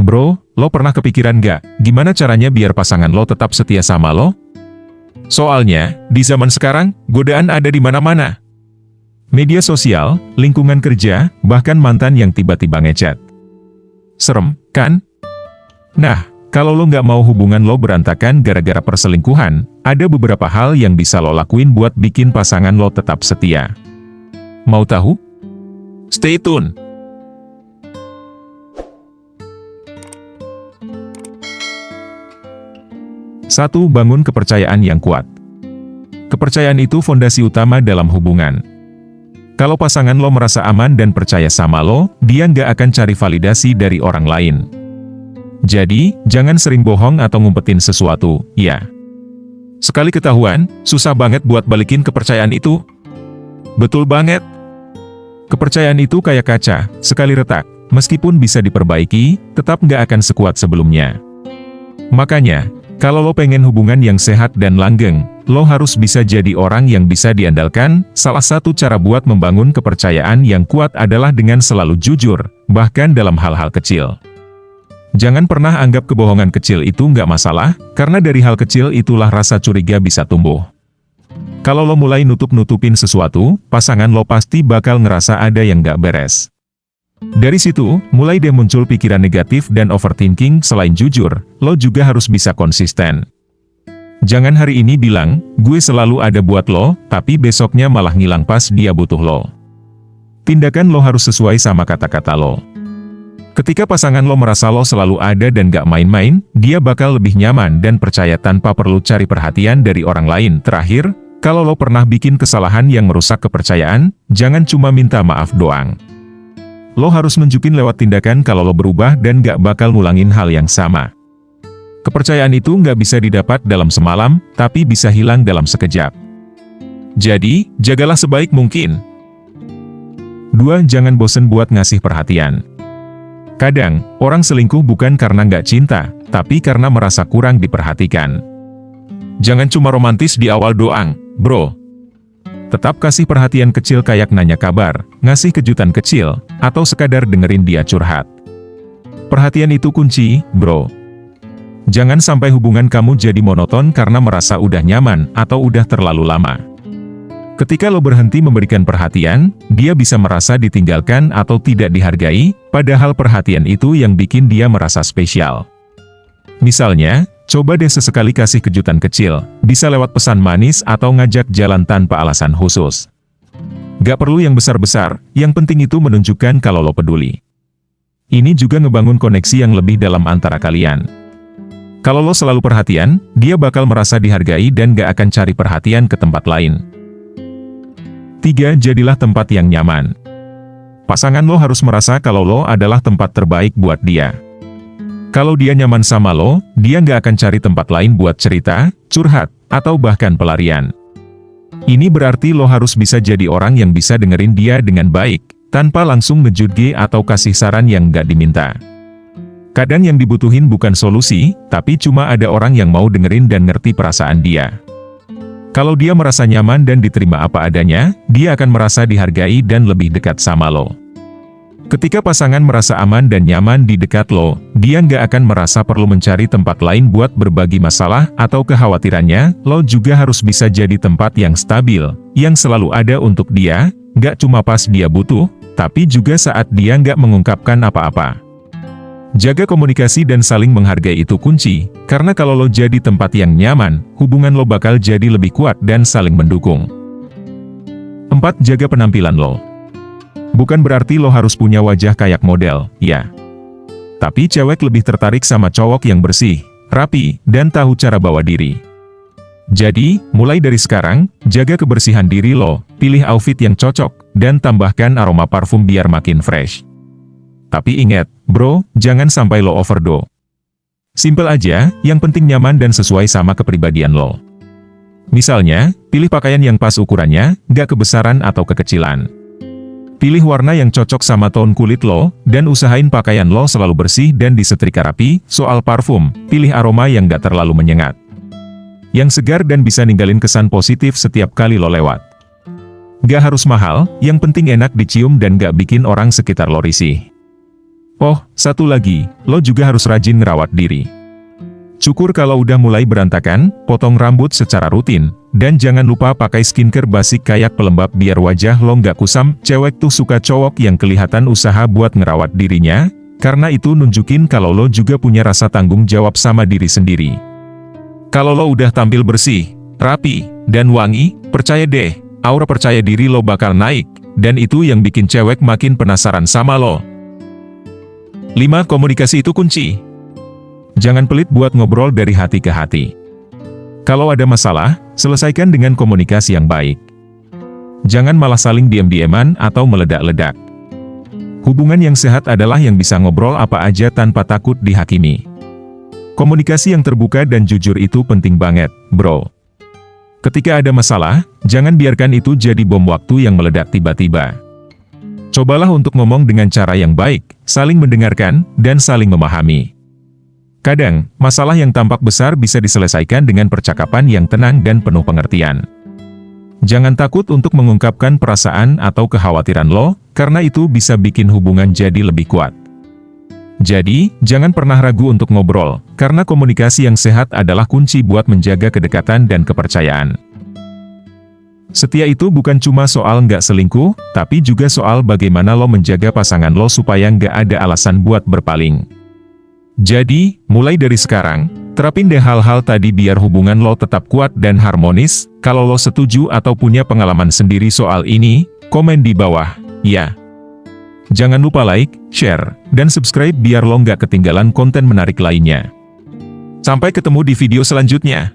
Bro, lo pernah kepikiran gak, gimana caranya biar pasangan lo tetap setia sama lo? Soalnya, di zaman sekarang, godaan ada di mana-mana. Media sosial, lingkungan kerja, bahkan mantan yang tiba-tiba ngechat. Serem, kan? Nah, kalau lo nggak mau hubungan lo berantakan gara-gara perselingkuhan, ada beberapa hal yang bisa lo lakuin buat bikin pasangan lo tetap setia. Mau tahu? Stay tune! Satu, bangun kepercayaan yang kuat. Kepercayaan itu fondasi utama dalam hubungan. Kalau pasangan lo merasa aman dan percaya sama lo, dia nggak akan cari validasi dari orang lain. Jadi, jangan sering bohong atau ngumpetin sesuatu, ya. Sekali ketahuan, susah banget buat balikin kepercayaan itu. Betul banget. Kepercayaan itu kayak kaca, sekali retak, meskipun bisa diperbaiki, tetap nggak akan sekuat sebelumnya. Makanya, kalau lo pengen hubungan yang sehat dan langgeng, lo harus bisa jadi orang yang bisa diandalkan. Salah satu cara buat membangun kepercayaan yang kuat adalah dengan selalu jujur, bahkan dalam hal-hal kecil. Jangan pernah anggap kebohongan kecil itu nggak masalah, karena dari hal kecil itulah rasa curiga bisa tumbuh. Kalau lo mulai nutup-nutupin sesuatu, pasangan lo pasti bakal ngerasa ada yang nggak beres. Dari situ, mulai deh muncul pikiran negatif dan overthinking. Selain jujur, lo juga harus bisa konsisten. Jangan hari ini bilang, gue selalu ada buat lo, tapi besoknya malah ngilang pas dia butuh lo. Tindakan lo harus sesuai sama kata-kata lo. Ketika pasangan lo merasa lo selalu ada dan gak main-main, dia bakal lebih nyaman dan percaya tanpa perlu cari perhatian dari orang lain. Terakhir, kalau lo pernah bikin kesalahan yang merusak kepercayaan, jangan cuma minta maaf doang. Lo harus nunjukin lewat tindakan kalau lo berubah dan gak bakal ngulangin hal yang sama. Kepercayaan itu nggak bisa didapat dalam semalam, tapi bisa hilang dalam sekejap. Jadi, jagalah sebaik mungkin. 2. Jangan bosen buat ngasih perhatian. Kadang, orang selingkuh bukan karena nggak cinta, tapi karena merasa kurang diperhatikan. Jangan cuma romantis di awal doang, bro. Tetap kasih perhatian kecil kayak nanya kabar, ngasih kejutan kecil, atau sekadar dengerin dia curhat. Perhatian itu kunci, bro. Jangan sampai hubungan kamu jadi monoton karena merasa udah nyaman atau udah terlalu lama. Ketika lo berhenti memberikan perhatian, dia bisa merasa ditinggalkan atau tidak dihargai, padahal perhatian itu yang bikin dia merasa spesial. Misalnya, coba deh sesekali kasih kejutan kecil, bisa lewat pesan manis atau ngajak jalan tanpa alasan khusus. Gak perlu yang besar-besar, yang penting itu menunjukkan kalau lo peduli. Ini juga ngebangun koneksi yang lebih dalam antara kalian. Kalau lo selalu perhatian, dia bakal merasa dihargai dan gak akan cari perhatian ke tempat lain. 3. Jadilah tempat yang nyaman. Pasangan lo harus merasa kalau lo adalah tempat terbaik buat dia. Kalau dia nyaman sama lo, dia nggak akan cari tempat lain buat cerita, curhat, atau bahkan pelarian. Ini berarti lo harus bisa jadi orang yang bisa dengerin dia dengan baik, tanpa langsung ngejudge atau kasih saran yang nggak diminta. Kadang yang dibutuhin bukan solusi, tapi cuma ada orang yang mau dengerin dan ngerti perasaan dia. Kalau dia merasa nyaman dan diterima apa adanya, dia akan merasa dihargai dan lebih dekat sama lo. Ketika pasangan merasa aman dan nyaman di dekat lo, dia nggak akan merasa perlu mencari tempat lain buat berbagi masalah atau kekhawatirannya. Lo juga harus bisa jadi tempat yang stabil, yang selalu ada untuk dia, nggak cuma pas dia butuh, tapi juga saat dia nggak mengungkapkan apa-apa. Jaga komunikasi dan saling menghargai itu kunci, karena kalau lo jadi tempat yang nyaman, hubungan lo bakal jadi lebih kuat dan saling mendukung. 4. Jaga penampilan lo. Bukan berarti lo harus punya wajah kayak model, ya. Tapi cewek lebih tertarik sama cowok yang bersih, rapi, dan tahu cara bawa diri. Jadi, mulai dari sekarang, jaga kebersihan diri lo, pilih outfit yang cocok, dan tambahkan aroma parfum biar makin fresh. Tapi ingat, bro, jangan sampai lo overdo. Simple aja, yang penting nyaman dan sesuai sama kepribadian lo. Misalnya, pilih pakaian yang pas ukurannya, nggak kebesaran atau kekecilan. Pilih warna yang cocok sama tone kulit lo, dan usahain pakaian lo selalu bersih dan disetrika rapi. Soal parfum, pilih aroma yang gak terlalu menyengat, yang segar dan bisa ninggalin kesan positif setiap kali lo lewat. Gak harus mahal, yang penting enak dicium dan gak bikin orang sekitar lo risih. Oh, satu lagi, lo juga harus rajin ngerawat diri. Cukur kalau udah mulai berantakan, potong rambut secara rutin, dan jangan lupa pakai skincare basic kayak pelembab biar wajah lo nggak kusam. Cewek tuh suka cowok yang kelihatan usaha buat ngerawat dirinya, karena itu nunjukin kalau lo juga punya rasa tanggung jawab sama diri sendiri. Kalau lo udah tampil bersih, rapi, dan wangi, percaya deh, aura percaya diri lo bakal naik, dan itu yang bikin cewek makin penasaran sama lo. 5. Komunikasi itu kunci. Jangan pelit buat ngobrol dari hati ke hati. Kalau ada masalah, selesaikan dengan komunikasi yang baik. Jangan malah saling diam-diaman atau meledak-ledak. Hubungan yang sehat adalah yang bisa ngobrol apa aja tanpa takut dihakimi. Komunikasi yang terbuka dan jujur itu penting banget, bro. Ketika ada masalah, jangan biarkan itu jadi bom waktu yang meledak tiba-tiba. Cobalah untuk ngomong dengan cara yang baik, saling mendengarkan, dan saling memahami. Kadang, masalah yang tampak besar bisa diselesaikan dengan percakapan yang tenang dan penuh pengertian. Jangan takut untuk mengungkapkan perasaan atau kekhawatiran lo, karena itu bisa bikin hubungan jadi lebih kuat. Jadi, jangan pernah ragu untuk ngobrol, karena komunikasi yang sehat adalah kunci buat menjaga kedekatan dan kepercayaan. Setia itu bukan cuma soal nggak selingkuh, tapi juga soal bagaimana lo menjaga pasangan lo supaya nggak ada alasan buat berpaling. Jadi, mulai dari sekarang, terapin deh hal-hal tadi biar hubungan lo tetap kuat dan harmonis. Kalau lo setuju atau punya pengalaman sendiri soal ini, komen di bawah, ya. Jangan lupa like, share, dan subscribe biar lo nggak ketinggalan konten menarik lainnya. Sampai ketemu di video selanjutnya.